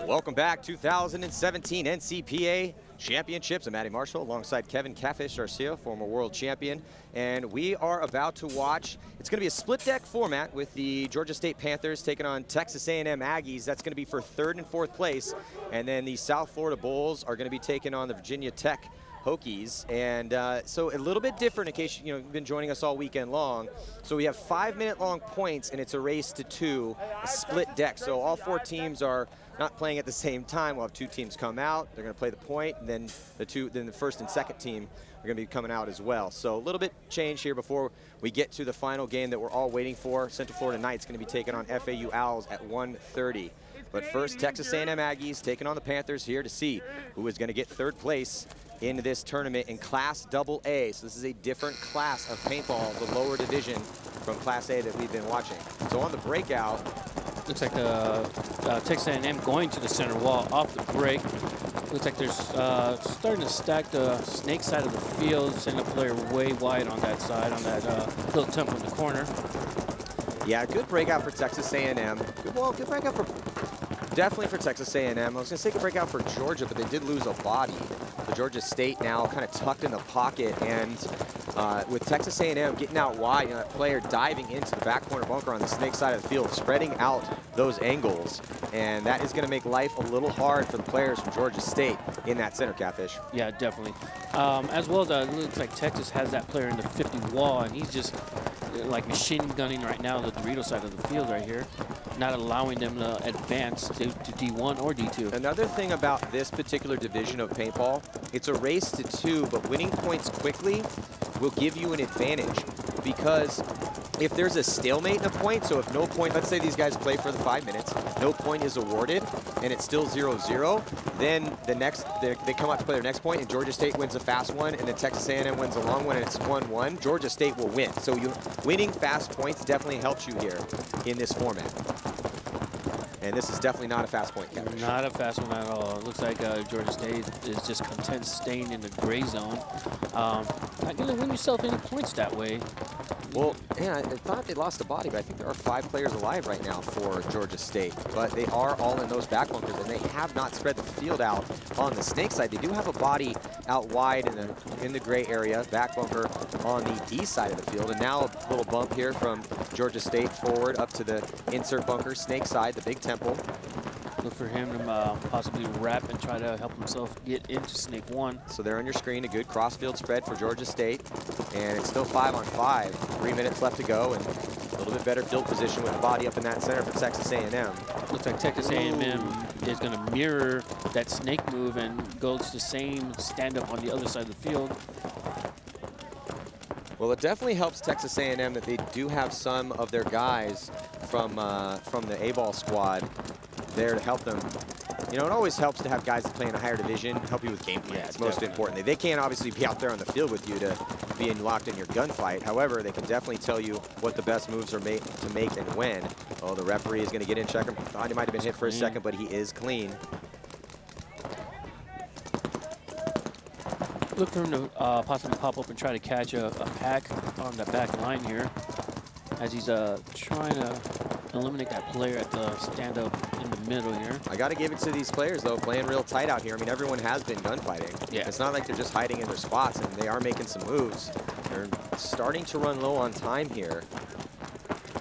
Welcome back, 2017 NCPA Championships. I'm Matty Marshall alongside Kevin Catfish Garcia, former world champion. And we are about to watch, it's gonna be a split deck format with the Georgia State Panthers taking on Texas A&M Aggies. That's gonna be for 3rd and 4th place. And then the South Florida Bulls are gonna be taking on the Virginia Tech Hokies. And so a little bit different in case you've been joining us all weekend long. So we have 5-minute long points and it's a race to 2, a split deck. So all 4 teams are not playing at the same time. We'll have 2 teams come out. They're going to play the point, and then the first and second team are going to be coming out as well. So a little bit change here before we get to the final game that we're all waiting for. Central Florida Knights going to be taking on FAU Owls at 1:30. But first, Texas A&M Aggies taking on the Panthers here to see who is going to get 3rd place in this tournament in Class AA. So this is a different class of paintball, the lower division from Class A that we've been watching. So on the breakout, looks like Texas A&M going to the center wall off the break. Looks like they're starting to stack the snake side of the field, send a player way wide on that side, on that little temple in the corner. Yeah, good breakout for Texas A&M. Good breakout for definitely for Texas A&M. I was going to say good breakout for Georgia, but they did lose a body. So Georgia State now kind of tucked in the pocket, and with Texas A&M getting out wide, that player diving into the back corner bunker on the snake side of the field, spreading out those angles, and that is going to make life a little hard for the players from Georgia State in that center, Catfish. Yeah, definitely. As well as it looks like Texas has that player in the 50 wall, and he's just like machine gunning right now the Dorito side of the field right here, not allowing them to advance to D1 or D2. Another thing about this particular division of paintball, it's a race to 2, but winning points quickly will give you an advantage, because if there's a stalemate in a point, so if no point, let's say these guys play for the 5 minutes, no point is awarded, and it's still 0-0, then the next, they come out to play their next point, and Georgia State wins a fast one, and then Texas A&M wins a long one, and it's 1-1, Georgia State will win. So winning fast points definitely helps you here in this format. And this is definitely not a fast point, Catfish. Not a fast one at all. It looks like Georgia State is just content staying in the gray zone. Not going to win yourself any points that way. Well, yeah, I thought they lost a body, but I think there are 5 players alive right now for Georgia State. But they are all in those back bunkers, and they have not spread the field out on the snake side. They do have a body out wide in the gray area, back bunker on the D side of the field. And now a little bump here from Georgia State forward up to the insert bunker, snake side, the big temple. Look for him to possibly wrap and try to help himself get into snake 1. So there on your screen, a good crossfield spread for Georgia State. And it's still 5-on-5, 3 minutes left to go, and a little bit better field position with the body up in that center for Texas A&M. Looks like Texas A&M is going to mirror that snake move and go to the same stand-up on the other side of the field. Well, it definitely helps Texas A&M that they do have some of their guys from the A-ball squad there to help them. You know, it always helps to have guys that play in a higher division help you with game plan. It's most importantly. They can't obviously be out there on the field with you to be locked in your gunfight. However, they can definitely tell you what the best moves are to make and when. Oh, the referee is going to get in, check him. Thought he might have been hit for a second, but he is clean. Look for him to possibly pop up and try to catch a pack on the back line here, as he's trying to eliminate that player at the stand-up in the middle here. I got to give it to these players, though, playing real tight out here. I mean, everyone has been gunfighting. Yeah. It's not like they're just hiding in their spots, and they are making some moves. They're starting to run low on time here.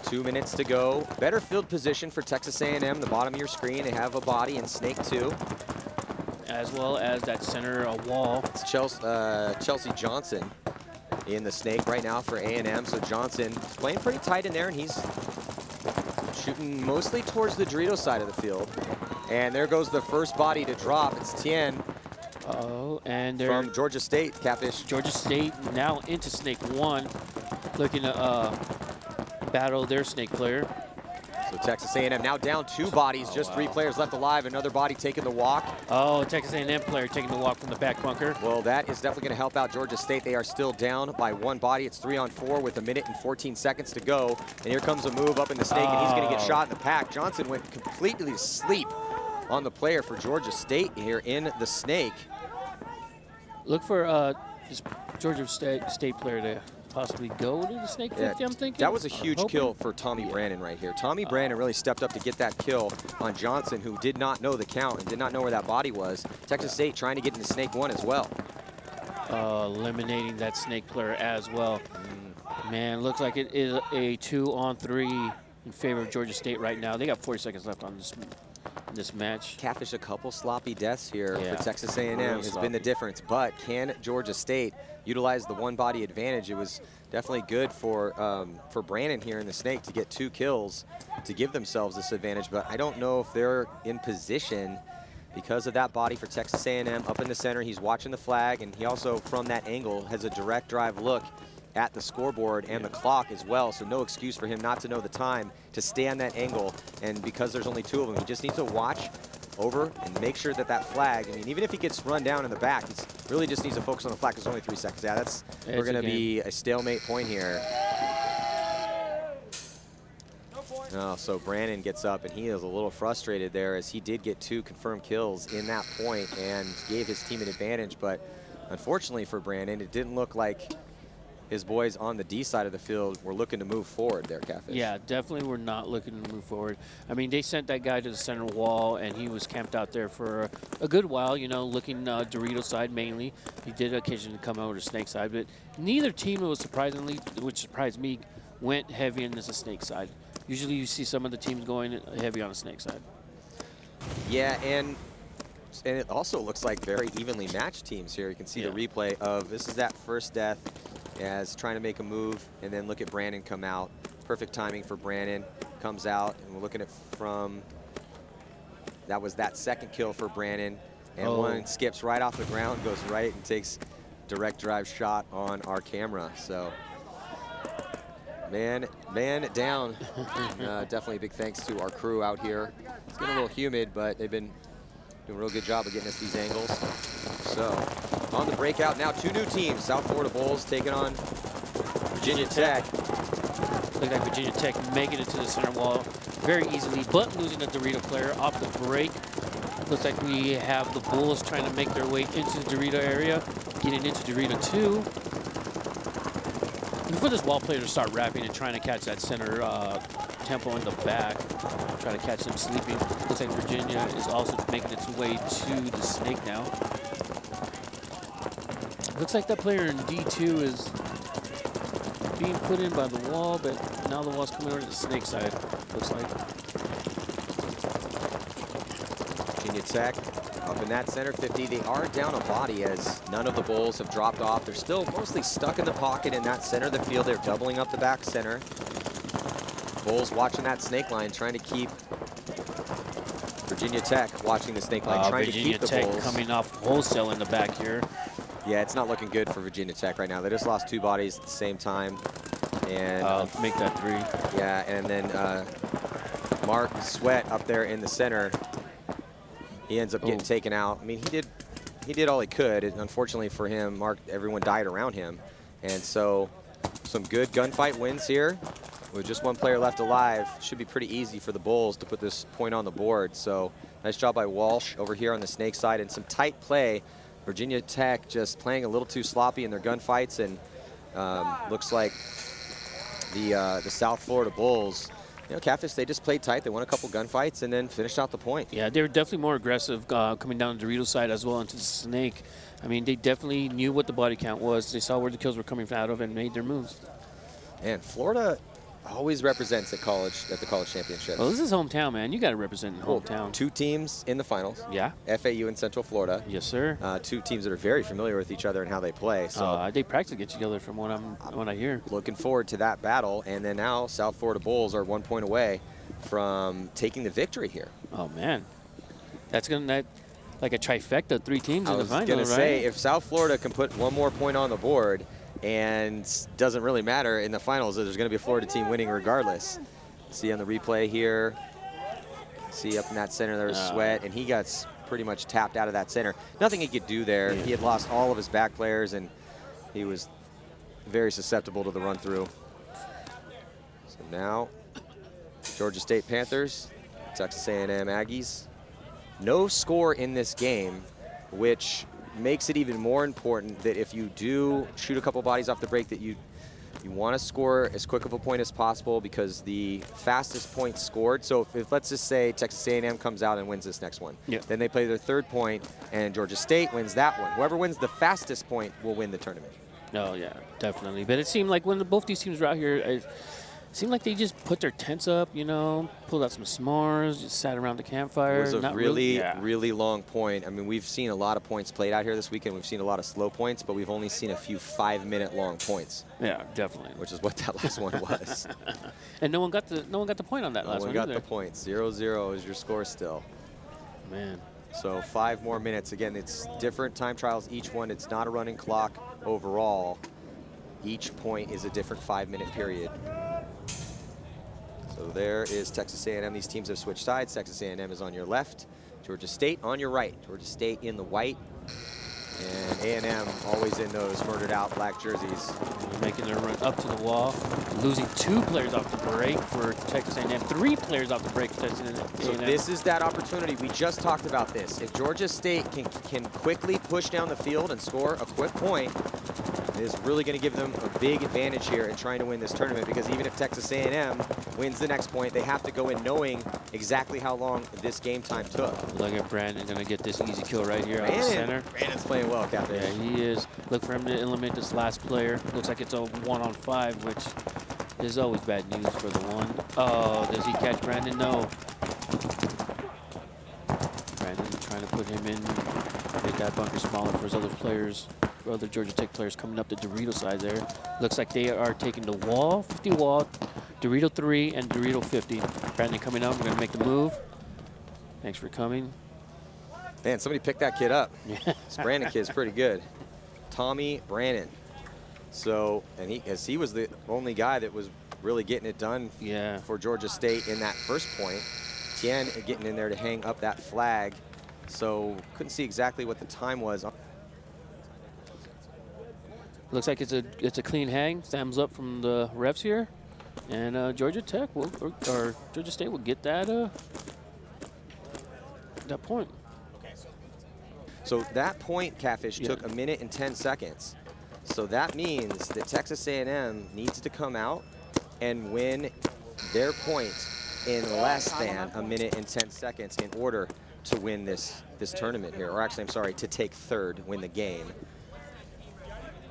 2 minutes to go. Better field position for Texas A&M. The bottom of your screen, they have a body in snake 2. As well as that center wall. It's Chelsea Johnson in the snake right now for A&M. So Johnson is playing pretty tight in there, and he's shooting mostly towards the Dorito side of the field. And there goes the first body to drop. It's Tien. Oh, and they're from Georgia State, Catfish. Georgia State now into snake 1, looking to battle their snake player. So Texas A&M now down 2 bodies, just 3 players left alive. Another body taking the walk. Oh, Texas A&M player taking the walk from the back bunker. Well, that is definitely going to help out Georgia State. They are still down by 1 body. It's 3-on-4 with 1 minute and 14 seconds to go. And here comes a move up in the snake, and he's going to get shot in the pack. Johnson went completely to sleep on the player for Georgia State here in the snake. Look for this Georgia State player to possibly go to the snake 50, I'm thinking. That was a huge kill for Tommy Brandon right here. Tommy Brandon really stepped up to get that kill on Johnson, who did not know the count and did not know where that body was. Texas State trying to get into snake 1 as well. Eliminating that snake player as well. Man, looks like it is a 2-on-3 in favor of Georgia State right now. They got 40 seconds left on this match. Catfish a couple sloppy deaths here for Texas A&M has sloppy. been the difference. But can Georgia State utilize the one-body advantage? It was definitely good for Brandon here in the snake to get 2 kills to give themselves this advantage. But I don't know if they're in position because of that body for Texas A&M up in the center. He's watching the flag, and he also, from that angle, has a direct drive look at the scoreboard and the clock as well, so no excuse for him not to know the time to stay on that angle. And because there's only 2 of them, he just needs to watch over and make sure that that flag, I mean, even if he gets run down in the back, he really just needs to focus on the flag. There's only 3 seconds. Yeah, we're going to be a stalemate point here. Oh, so Brandon gets up, and he is a little frustrated there as he did get 2 confirmed kills in that point and gave his team an advantage. But unfortunately for Brandon, it didn't look like his boys on the D side of the field were looking to move forward there, Catfish. Yeah, definitely we're not looking to move forward. I mean, they sent that guy to the center wall, and he was camped out there for a good while, you know, looking Dorito side mainly. He did occasionally come over to snake side, but neither team, which surprised me, went heavy in the snake side. Usually you see some of the teams going heavy on the snake side. Yeah, and it also looks like very evenly matched teams here. You can see the replay of this is that first death as trying to make a move, and then look at Brandon come out. Perfect timing for Brandon. Comes out, and we're looking at that was that second kill for Brandon. And one skips right off the ground, goes right and takes direct drive shot on our camera. So man down. Definitely a big thanks to our crew out here. It's getting a little humid, but they've been doing a real good job of getting us these angles. So on the breakout now, 2 new teams. South Florida Bulls taking on Virginia Tech. Look like Virginia Tech making it to the center wall very easily, but losing a Dorito player off the break. Looks like we have the Bulls trying to make their way into the Dorito area, getting into Dorito 2. And for this wall player to start wrapping and trying to catch that center tempo in the back, try to catch them sleeping. Looks like Virginia is also making its way to the snake now. Looks like that player in D2 is being put in by the wall, but now the wall's coming over to the snake side, looks like. Virginia Tech up in that center 50. They are down a body as none of the Bulls have dropped off. They're still mostly stuck in the pocket in that center of the field. They're doubling up the back center. Bulls watching that snake line, trying to keep Virginia Tech watching the snake line, trying Virginia to keep the Tech Bulls. coming off wholesale in the back here. Yeah, it's not looking good for Virginia Tech right now. They just lost 2 bodies at the same time. And make that 3. Yeah, and then Mark Sweat up there in the center, he ends up getting taken out. I mean, he did all he could. Unfortunately for him, everyone died around him. And so some good gunfight wins here. With just 1 player left alive, should be pretty easy for the Bulls to put this point on the board. So nice job by Walsh over here on the snake side, and some tight play. Virginia Tech just playing a little too sloppy in their gunfights, and looks like the South Florida Bulls, you know, Catfish, they just played tight. They won a couple gunfights and then finished out the point. Yeah, they were definitely more aggressive coming down the Dorito side as well into the snake. I mean, they definitely knew what the body count was. They saw where the kills were coming out of and made their moves. And Florida always represents at the college championship. Well, this is hometown, man. You got to represent in hometown. 2 teams in the finals. Yeah. FAU and Central Florida. Yes, sir. 2 teams that are very familiar with each other and how they play. So they practice get together from what I hear. Looking forward to that battle. And then now South Florida Bulls are 1 point away from taking the victory here. Oh man, that's like a trifecta, 3 teams in the final, right? I was gonna say, if South Florida can put 1 more point on the board, and doesn't really matter in the finals, there's going to be a Florida team winning regardless. See on the replay here, see up in that center there's Sweat, and he got pretty much tapped out of that center. Nothing he could do there. He had lost all of his back players, and he was very susceptible to the run through. So now Georgia State Panthers, Texas A&M Aggies. No score in this game, which makes it even more important that if you do shoot a couple bodies off the break, that you You want to score as quick of a point as possible because the fastest point scored. So if let's just say Texas A&M comes out and wins this next one, then they play their third point, and Georgia State wins that one. Whoever wins the fastest point will win the tournament. Oh yeah, definitely. But it seemed like when both these teams were out here, it seemed like they just put their tents up, you know, pulled out some s'mores, just sat around the campfire. It was a really long point. I mean, we've seen a lot of points played out here this weekend. We've seen a lot of slow points, but we've only seen a few 5-minute long points. Yeah, definitely. Which is what that last one was. And no one got the point on that last one. No one got the point. 0-0 is your score still. Man. So 5 more minutes. Again, it's different time trials. Each one, it's not a running clock overall. Each point is a different 5-minute period. So there is Texas A&M. These teams have switched sides. Texas A&M is on your left. Georgia State on your right. Georgia State in the white. And A&M always in those murdered out black jerseys. Making their run up to the wall. Losing 2 players off the break for Texas A&M. 3 players off the break for Texas A&M. So this is that opportunity. We just talked about this. If Georgia State can quickly push down the field and score a quick point, it is really going to give them a big advantage here in trying to win this tournament, because even if Texas A&M wins the next point, they have to go in knowing exactly how long this game time took. Look at Brandon going to get this easy kill right here on the center. Brandon's playing well, Captain. Yeah, he is. Look for him to eliminate this last player. Looks like it's a 1-on-5, which is always bad news for the one. Oh, does he catch Brandon? No. Brandon trying to put him in, make that bunker smaller for his other players. Other Georgia Tech players coming up the Dorito side there. Looks like they are taking the wall, 50 wall, Dorito 3 and Dorito 50. Brandon coming up, we're gonna make the move. Thanks for coming. Man, somebody picked that kid up. Yeah. This Brandon kid's pretty good. Tommy Brandon. So, and he was the only guy that was really getting it done for Georgia State in that first point. Tien getting in there to hang up that flag. So couldn't see exactly what the time was. Looks like it's a clean hang. Thumbs up from the refs here, and Georgia Tech will, or Georgia State will get that that point. So that point, Catfish, took 1 minute and 10 seconds. So that means that Texas A&M needs to come out and win their point in less than 1 minute and 10 seconds in order to win this tournament here. Or actually, I'm sorry, to take third, win the game.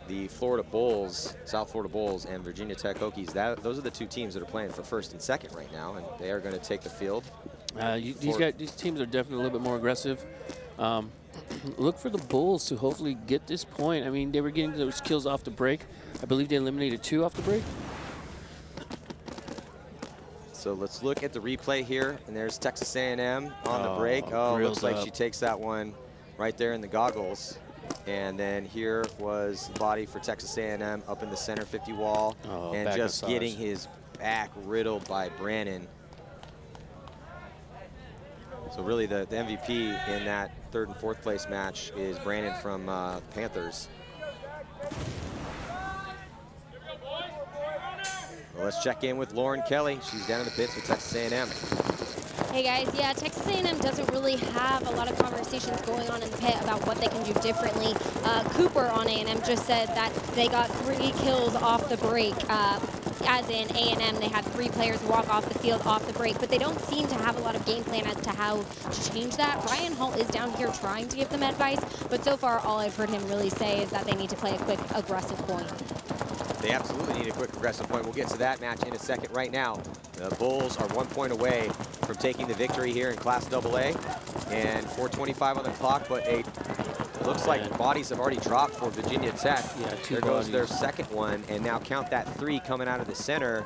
The Florida Bulls, South Florida Bulls, and Virginia Tech Hokies, those are the 2 teams that are playing for first and second right now, and they are going to take the field. These teams are definitely a little bit more aggressive. Look for the Bulls to hopefully get this point. I mean, they were getting those kills off the break. I believe they eliminated 2 off the break. So let's look at the replay here, and there's Texas A&M on the break. Oh, looks like she takes that one right there in the goggles. And then here was the body for Texas A&M up in the center 50 wall, and just getting his back riddled by Brandon. So really the MVP in that 3rd and 4th place match is Brandon from Panthers. Well, let's check in with Lauren Kelly. She's down in the pits with Texas A&M. Hey guys, yeah, Texas A&M doesn't really have a lot of conversations going on in the pit about what they can do differently. Cooper on A&M just said that they got 3 kills off the break. As in A&M, they had 3 players walk off the field off the break, but they don't seem to have a lot of game plan as to how to change that. Ryan Hall is down here trying to give them advice, but so far all I've heard him really say is that they need to play a quick, aggressive point. They absolutely need a quick, aggressive point. We'll get to that match in a second. Right now, the Bulls are 1 point away from taking the victory here in Class AA, and 4:25 on the clock, but it looks like bodies have already dropped for Virginia Tech. Yeah, there goes their second one, and now count that 3 coming out of the center,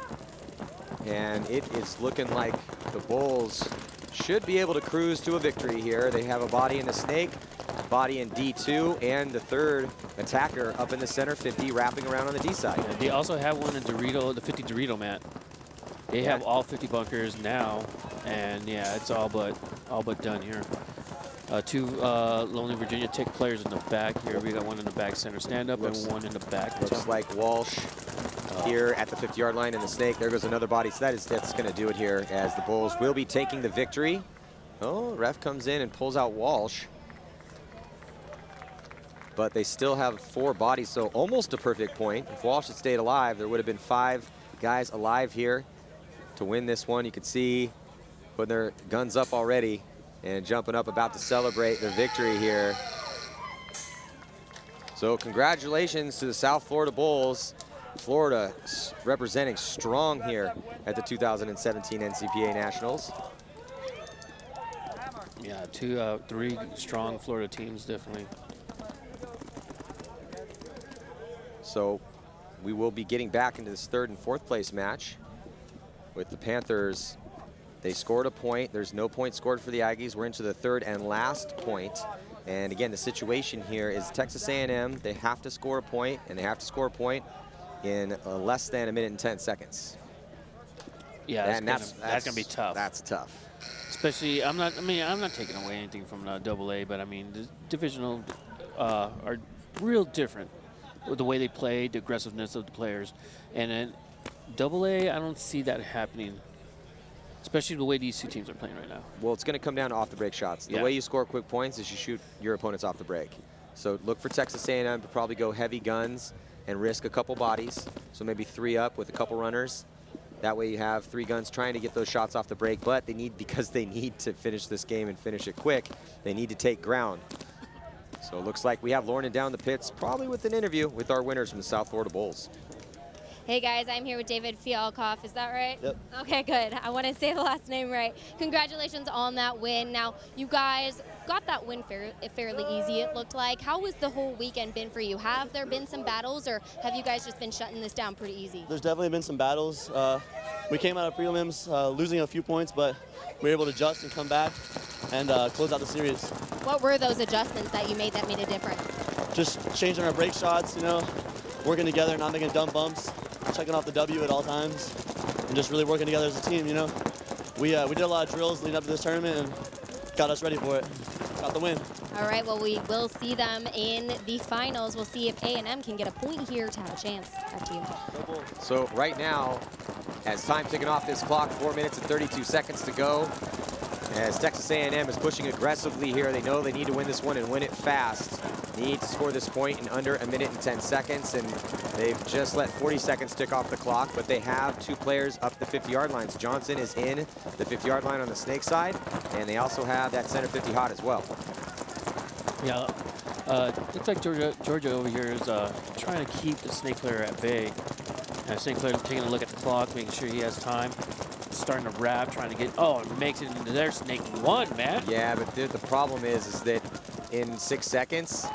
and it is looking like the Bulls should be able to cruise to a victory here. They have a body in the snake, body in D2, and the 3rd attacker up in the center 50 wrapping around on the D side. And they also have one in Dorito, the 50 Dorito mat. They have all 50 bunkers now, and yeah, it's all but done here. 2 lonely Virginia Tech players in the back here. We got one in the back center stand up and one in the back. Looks like Walsh here at the 50-yard line in the snake. There goes another body. So that's going to do it here, as the Bulls will be taking the victory. Oh, ref comes in and pulls out Walsh. but they still have 4 bodies, so almost a perfect point. If Walsh had stayed alive, there would have been 5 guys alive here to win this one. You can see putting their guns up already and jumping up, about to celebrate their victory here. So congratulations to the South Florida Bulls. Florida representing strong here at the 2017 NCPA Nationals. Yeah, 3 strong Florida teams, definitely. So we will be getting back into this 3rd and 4th place match with the Panthers. They scored a point. There's no point scored for the Aggies. We're into the 3rd and last point. And again, the situation here is Texas A&M, they have to score a point, and they have to score a point in less than 1 minute and 10 seconds. Yeah, that's gonna be tough. That's tough. Especially, I'm not taking away anything from AA, but I mean, the divisional are real different with the way they play, the aggressiveness of the players. And then AA, I don't see that happening, especially the way these 2 teams are playing right now. Well, it's going to come down to off-the-break shots. The way you score quick points is you shoot your opponents off the break. So look for Texas A&M to probably go heavy guns and risk a couple bodies. So maybe 3 up with a couple runners. That way you have 3 guns trying to get those shots off the break, but they need, because they need to finish this game and finish it quick, they need to take ground. So it looks like we have Lorna down the pits, probably with an interview with our winners from the South Florida Bulls. Hey guys, I'm here with David Fialkoff. Is that right? Yep. Okay, good. I want to say the last name right. Congratulations on that win. Now, you guys got that win fairly easy, it looked like. How has the whole weekend been for you? Have there been some battles, or have you guys just been shutting this down pretty easy? There's definitely been some battles. We came out of prelims losing a few points, but we were able to adjust and come back and close out the series. What were those adjustments that you made that made a difference? Just changing our break shots, you know, working together, not making dumb bumps, checking off the W at all times, and just really working together as a team, you know. We did a lot of drills leading up to this tournament and got us ready for it. Got the win. All right, well, we will see them in the finals. We'll see if A&M can get a point here to have a chance. Back to you. So right now, as time ticking off this clock, 4 minutes and 32 seconds to go. As Texas A&M is pushing aggressively here, they know they need to win this one and win it fast. Need to score this point in under 1 minute and 10 seconds, and they've just let 40 seconds tick off the clock, but they have 2 players up the 50-yard lines. Johnson is in the 50-yard line on the snake side, and they also have that center 50 hot as well. Yeah, looks like Georgia over here is trying to keep the snake player at bay. Snake player taking a look at the clock, making sure he has time. Starting to wrap, trying to get, it makes it into their snake 1, man. Yeah, but the problem is that in 6 seconds,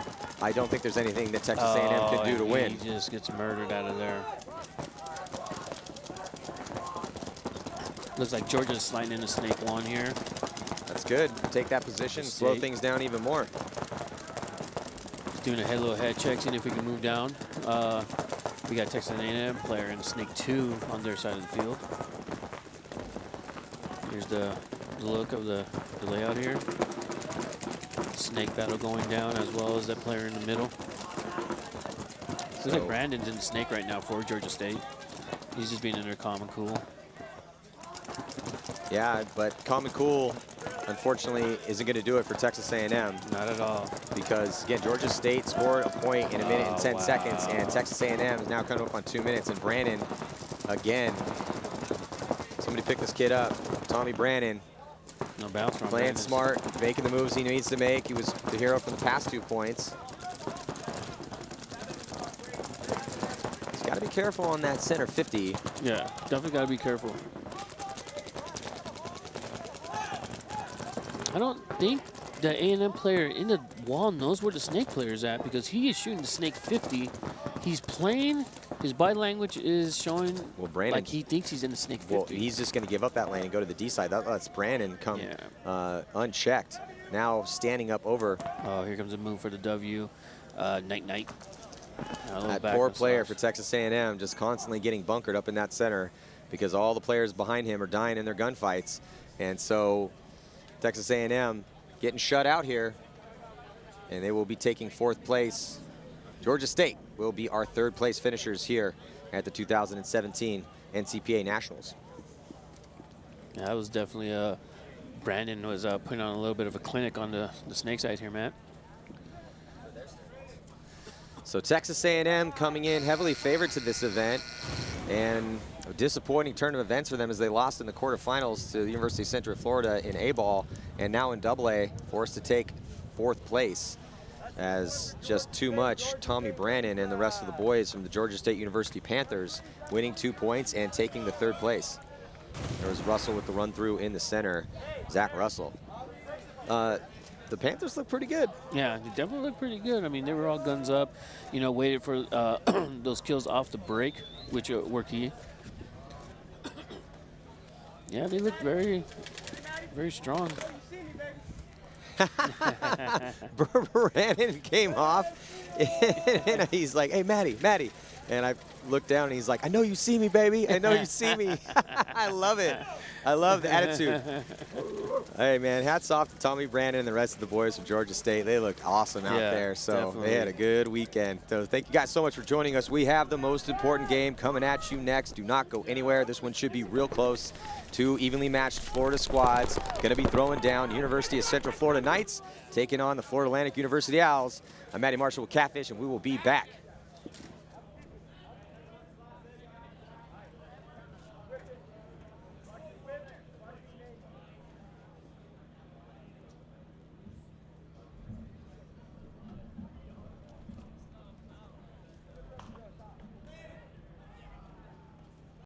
I don't think there's anything that Texas A&M can do to win. He just gets murdered out of there. Looks like Georgia's sliding into snake 1 here. That's good. Take that position, slow things down even more. He's doing a little head check, seeing if we can move down. We got Texas A&M player in snake 2 on their side of the field. Here's the look of the layout here. Snake battle going down, as well as that player in the middle. Looks like Brandon's in the snake right now for Georgia State. He's just being in there calm and cool. Yeah, but calm and cool, unfortunately, isn't going to do it for Texas A&M. Not at all. Because, again, Georgia State scored a point in 1 minute and 10 seconds, and Texas A&M is now coming up on 2 minutes. And Brandon, again, somebody pick this kid up. Tommy Brandon. No bounce from playing Brandon. smart, making the moves he needs to make. He was the hero for the past 2 points. He's got to be careful on that center 50. Yeah, definitely got to be careful. I don't think the A&M player in the wall knows where the snake player is at, because he is shooting the snake 50. He's playing. His body language is showing like he thinks he's in the snake 50. Well, he's just going to give up that lane and go to the D side. That's Brandon come unchecked. Now standing up over. Oh, here comes a move for the W. Night. That poor player for Texas A&M just constantly getting bunkered up in that center because all the players behind him are dying in their gunfights. And so Texas A&M getting shut out here, and they will be taking 4th place. Georgia State will be our 3rd place finishers here at the 2017 NCPA Nationals. Yeah, that was definitely Brandon was putting on a little bit of a clinic on the snake side here, Matt. So Texas A&M coming in heavily favored to this event, and a disappointing turn of events for them as they lost in the quarterfinals to the University of Central Florida in A-ball, and now in AA, forced to take 4th place as just too much. Tommy Brannon and the rest of the boys from the Georgia State University Panthers winning 2 points and taking the 3rd place. There was Russell with the run through in the center, Zach Russell. The Panthers look pretty good. Yeah, they definitely look pretty good. I mean, they were all guns up, you know, waited for those kills off the break, which were key. Yeah, they look very, very strong. Brandon came off, and he's like, hey, Maddie. And I looked down, and he's like, I know you see me, baby. I know you see me. I love it. I love the attitude. Hey, man, hats off to Tommy Brandon and the rest of the boys from Georgia State. They look awesome out there. So definitely. They had a good weekend. So thank you guys so much for joining us. We have the most important game coming at you next. Do not go anywhere. This one should be real close. 2 evenly matched Florida squads going to be throwing down University of Central Florida Knights, taking on the Florida Atlantic University Owls. I'm Matty Marshall with Catfish, and we will be back